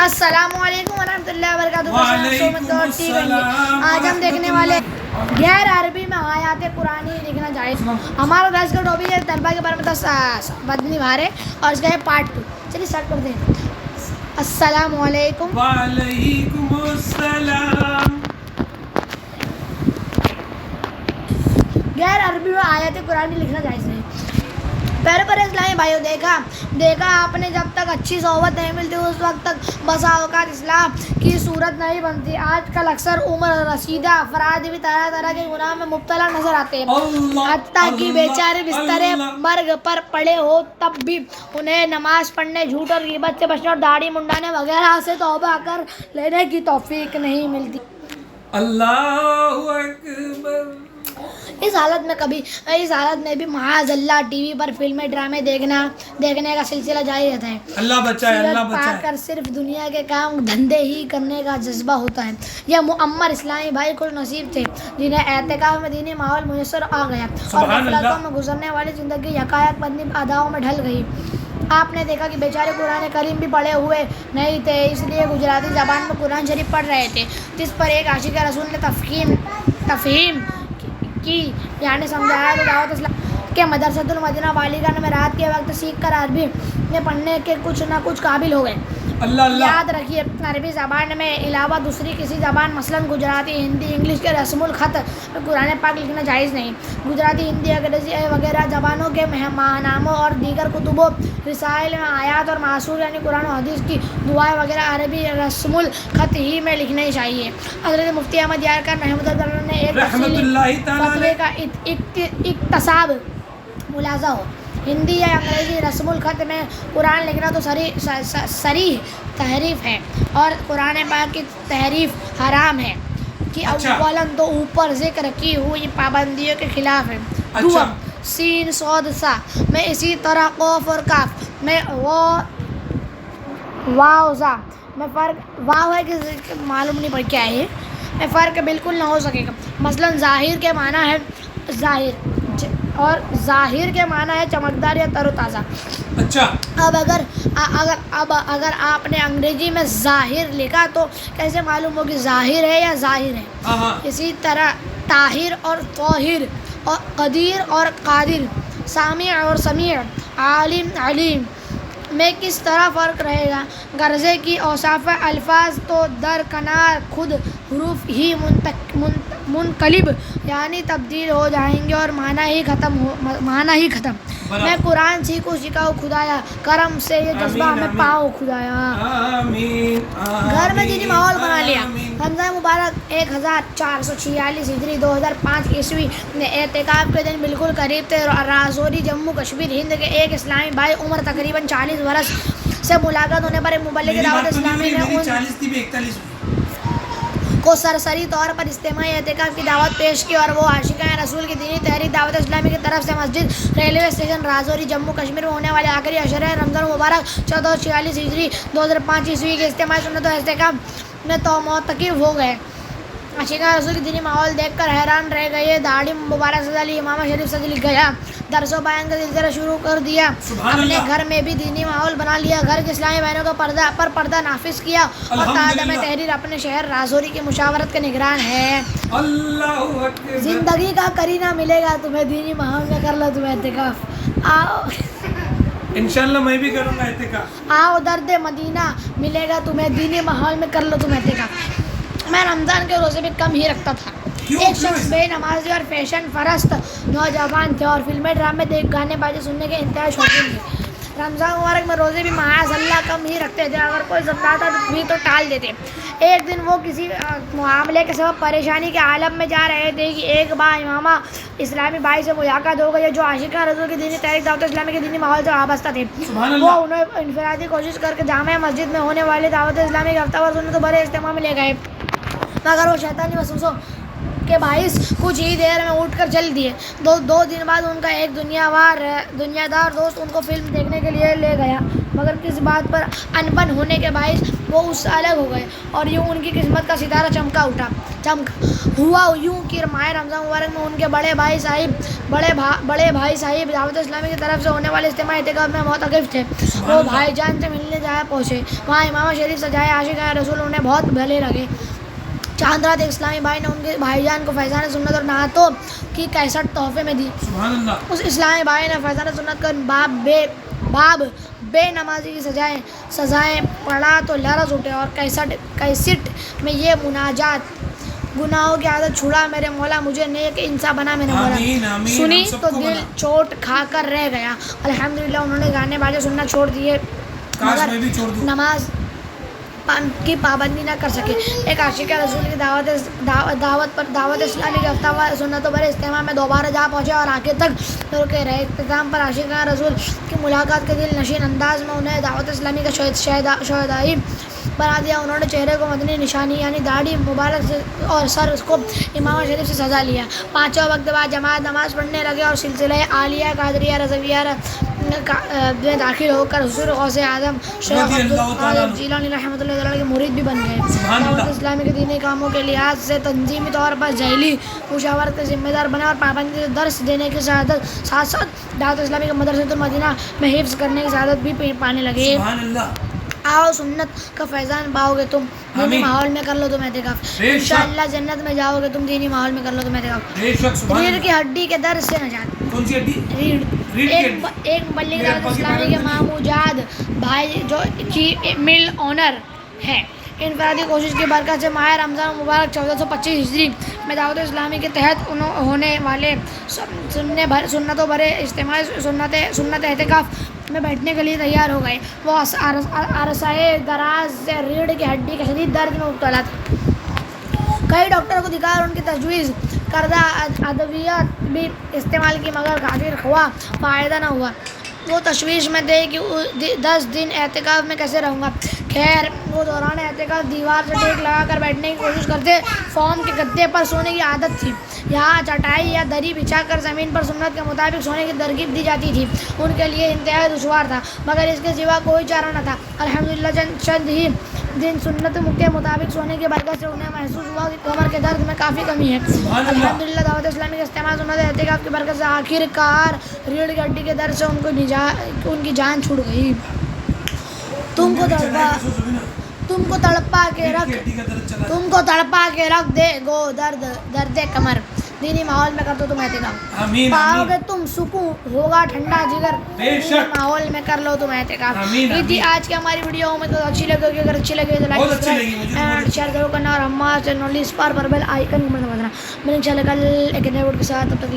السلام علیکم ورحمۃ اللہ وبرکاتہ۔ آج ہم دیکھنے والے غیر عربی میں آیات قرآنی دیکھنا جائز۔ ہمارا درس کا ٹاپک ہے طلبہ کے بارے میں بدنی بھارے اور اس کا ہے پارٹ 2۔ چلیے اسٹارٹ کرتے ہیں۔ السلام علیکم۔ وعلیکم السلام۔ غیر عربی میں آیات قرآنی لکھنا جائز ہے۔ پہلے پر اسلامی بھائیوں دیکھا آپ نے جب تک اچھی صحبت نہیں ملتی اس وقت تک بسا اوقات اسلام کی صورت نہیں بنتی۔ آج کل اکثر عمر رسیدہ افراد بھی طرح طرح کے گناہ میں مبتلا نظر آتے ہیں، حتیٰ کہ بیچارے بستر مرگ پر پڑے ہو تب بھی انہیں نماز پڑھنے، جھوٹ اور غیبت سے بچنے اور داڑھی منڈانے وغیرہ سے توبہ کر لینے کی توفیق نہیں ملتی۔ اللہ اکبر۔ اس حالت میں بھی معاذ اللہ ٹی وی پر فلمیں ڈرامے دیکھنے کا سلسلہ جاری رہتا ہے۔ اللہ بچائے، اللہ پا کر بچائے۔ صرف دنیا کے کام دھندے ہی کرنے کا جذبہ ہوتا ہے۔ یہ معمر اسلامی بھائی خوش نصیب تھے جنہیں اعتکاف میں دینی ماحول میسر آ گیا اور غفلتوں میں گزرنے والی زندگی یکایک بدنی اداؤں میں ڈھل گئی۔ آپ نے دیکھا کہ بیچارے قرآن کریم بھی پڑھے ہوئے نہیں تھے، اس لیے گجراتی زبان میں قرآن شریف پڑھ رہے تھے، جس پر ایک عاشق رسول نے تفہیم کی، یعنی سمجھایا تو دعوت اسلام کے مدرسۃ المدینہ بالیگاہ میں رات کے وقت سیکھ کر عربی میں پڑھنے کے کچھ نہ کچھ قابل ہو گئے۔ یاد رکھیے، عربی زبان میں علاوہ دوسری کسی زبان مثلاً گجراتی، ہندی، انگلش کے رسم الخط قرآن پاک لکھنا جائز نہیں۔ گجراتی، ہندی، انگریزی وغیرہ زبانوں کے ماہناموں اور دیگر کتب و رسائل میں آیات اور معصور یعنی قرآن و حدیث کی دعائیں وغیرہ عربی رسم الخط ہی میں لکھنی چاہیے۔ حضرت مفتی احمد یارکان رحمۃ اللہ نے ایک تفصیلی فتوے کا اقتصاب ملاحظہ ہو۔ ہندی یا انگریزی رسم الخط میں قرآن لکھنا تو صریح تحریف ہے اور قرآن پاک کی تحریف حرام ہے کہ اولاً تو اوپر ذکر کی ہوئی پابندیوں کے خلاف ہے۔ دوم، سین صاد سا میں اسی طرح قوف اور کاف میں واو زا میں فرق واو ہے کہ معلوم نہیں پڑ کیا ہے، میں فرق بالکل نہ ہو سکے گا۔ مثلاً ظاہر کے معنی ہے ظاہر اور ظاہر کے معنی ہے چمکدار یا تر و تازہ۔ اچھا، اب اگر آپ نے انگریزی میں ظاہر لکھا تو کیسے معلوم ہوگی ظاہر ہے یا ظاہر ہے؟ اسی طرح طاہر اور طاہر اور قدیر اور قادر، سامع اور سمیع، عالم علیم میں کس طرح فرق رہے گا؟ غرضے کی اوصاف الفاظ تو درکنار خود حروف ہی منقلب یعنی تبدیل ہو جائیں گے اور معنی ہی ختم۔ میں قرآن سکھاؤ خدایا، کرم سے یہ جذبہ میں پاؤ خدایا۔ گھر میں دینی ماحول بنا لیا۔ رمضان مبارک 1446 ہجری 2005 عیسوی میں اعتکاف کے دن بالکل قریب تھے۔ راجوری جموں کشمیر ہند کے ایک اسلامی بھائی عمر تقریباً 40 برس سے ملاقات ہونے پر مبلغ دعوت اسلامی نے ان کو سرسری طور پر اجتماعی اعتکاف کی دعوت پیش کی اور وہ عاشقان رسول کی دینی تحریک دعوت اسلامی کی طرف سے مسجد ریلوے اسٹیشن راجوری جموں کشمیر میں ہونے والے آخری عشرہ رمضان مبارک 1446 ہجری 2005 عیسوی کے اجتماعی سنت و اعتکاف میں تو معتکف ہو گئے۔ عاشقان رسول کی دینی ماحول دیکھ کر حیران رہ گئے۔ داڑھی مبارک سجا لی، امامہ شریف سج گیا، درس و بیان کا سلسلہ شروع کر دیا، اپنے گھر میں بھی دینی ماحول بنا لیا، گھر کے اسلامی بہنوں کو پردہ نافذ کیا اور تعدم تحریر اپنے شہر راجوری کی مشاورت کے نگران ہے۔ زندگی کا کرینہ ملے گا تمہیں دینی ماحول میں، کر لو تم اعتکاف۔ آؤ انشاءاللہ میں بھی کروں گا اعتکاف۔ آؤ درد مدینہ ملے گا تمہیں دینی ماحول میں، کر لو تم اعتکاف۔ میں رمضان کے روزے بھی کم ہی رکھتا تھا۔ ایک شخص بے نمازی اور فیشن پرست نوجوان تھے اور فلمیں ڈرامے گانے بازی سننے کے انتہائی شوقین تھے۔ رمضان مبارک میں روزے بھی معاذ اللہ کم ہی رکھتے تھے، اگر کوئی سمجھاتا بھی تو ٹال دیتے۔ ایک دن وہ کسی معاملے کے سبب پریشانی کے عالم میں جا رہے تھے کہ ایک با امامہ اسلامی بھائی سے ملاقات ہو گئی جو عاشقان رسول کی دینی تحریک دعوت اسلامی کے دینی ماحول سے وابستہ تھے۔ وہ انہیں انفرادی کوشش کر کے جامع مسجد میں ہونے والے دعوت اسلامی کے ہفتہ وار سنت و بھرے اجتماع میں لے گئے، مگر وہ شیطانی وسوسوں کے باعث کچھ ہی دیر میں اٹھ کر چل دیے. دو دن بعد ان کا ایک دنیا دار دوست ان کو فلم دیکھنے کے لیے لے گیا، مگر کسی بات پر انبن ہونے کے باعث وہ اس سے الگ ہو گئے اور یوں ان کی قسمت کا ستارہ چمکا ہوا یوں کہ ماہ رمضان مبارک میں ان کے بڑے بھائی صاحب دعوت اسلامی کی طرف سے ہونے والے اجتماع اعتکاف میں معتکف تھے. وہ بھائی جان سے ملنے جا پہنچے. وہاں امام شریف سجائے عاشقان رسول انہیں بہت بھلے لگے. چاند رات ایک اسلامی بھائی نے ان کے بھائی جان کو فیضان سنت اور نعتوں کی کیسٹ تحفے میں دی. سبحان اللہ. اس اسلامی بھائی نے فیضان سنت کا باب بے نمازی کی سزائیں پڑھا تو لرز اٹھے اور کیسٹ میں یہ مناجات: گناہوں کی عادت چھڑا میرے مولا، مجھے نیک انسان بنا میرے مولا، سنی تو دل چوٹ کھا کر رہ گیا. الحمدللہ انہوں نے گانے باجے سننا چھوڑ دیے مگر نماز کی پابندی نہ کر سکے. ایک عاشق رسول کی دعوت اسلامی کے ہفتہ وار سنتوں بھرے اجتماع میں دوبارہ جا پہنچے اور آخر تک رکے رہے. اختتام پر عاشقان رسول کی ملاقات کے دل نشین انداز میں انہیں دعوت اسلامی کا شہدائی بنا دیا. انہوں نے چہرے کو مدنی نشانی یعنی داڑھی مبارک سے اور سر کو امام شریف سے سجا لیا. پانچوں وقت بعد جماعت نماز پڑھنے لگے اور سلسلہ عالیہ قادریہ رضویہ میں داخل ہو کر حضور غوث اعظم شیخ عبدالقادر جیلانی رحمۃ اللہ علیہ کے مرید بھی بن گئے. دعوت اسلامی کے دینی کاموں کے لحاظ سے تنظیمی طور پر ذیلی مشاورت کے ذمہ دار بنے اور پابندی سے درس دینے کی سعادت ساتھ دعوت اسلامی کے مدرسۃ المدینہ میں حفظ کرنے کی سعادت بھی پانے لگے. آؤ سنت کا فیضان پاؤ گے تم، دینی ماحول میں کر لو تم اعتکاف، انشاءاللہ جنت میں جاؤ گے تم، دینی ماحول میں کر لو تم اعتکاف. ریڑھ کی ہڈی کے درد سے نجات. کون سی ہڈی؟ ایک مبلغ دعوت اسلامی کے ماموجاد بھائی جو کی مل اونر ہے، انفرادی کوشش کی برکت سے ماہ رمضان مبارک 1425 ہجری میں دعوت اسلامی کے تحت ہونے والے سنتوں بھرے اجتماع سنت اعتکاف میں بیٹھنے کے لیے تیار ہو گئے. وہ عرصۂ دراز سے ریڑھ کی ہڈی کے شدید درد میں مبتلا تھے. کئی ڈاکٹر کو دکھا اور ان کی تجویز کردہ ادویات بھی استعمال کی مگر کافی ہوا، فائدہ نہ ہوا. وہ تشویش میں تھے کہ 10 دن اعتکاف میں کیسے رہوں گا. خیر وہ دوران اعتکاف دیوار سے ٹیک لگا کر بیٹھنے کی کوشش کرتے. فوم کے گدے پر سونے کی عادت تھی. یہاں چٹائی یا دری بچھا کر زمین پر سنت کے مطابق سونے کی ترغیب دی جاتی تھی. ان کے لیے انتہائی دشوار تھا مگر اس کے سوا کوئی چارہ نہ تھا. الحمدللہ چند ہی دن سنت کے مطابق سونے کی برکت سے انہیں محسوس ہوا کہ کمر کے درد میں کافی کمی ہے. الحمدللہ دعوت اسلامی کے استعمال سنت اعتکاف کی برکت سے آخر کار ریڑھ کی ہڈی کے درد سے ان کی جان چھوٹ گئی. تم کو تڑپا کے رکھ دے گو درد کمر، دینی ماحول میں کر دو تم اعتکاف، پاؤ گے تم سکون، ہوگا ٹھنڈا جگر، دینی ماحول میں کر لو تم اعتکاف. یہ تھی آج کی ہماری ویڈیو. میں تو اچھی لگے گی، اگر اچھی لگے تو لائک سبسکرائب شیئر ضرور کرنا اور ہمارے چینل اس پر بیل آئیکن کو دبانا. میں انشاءاللہ کل ایک نئے ویڈیو کے ساتھ، تب تک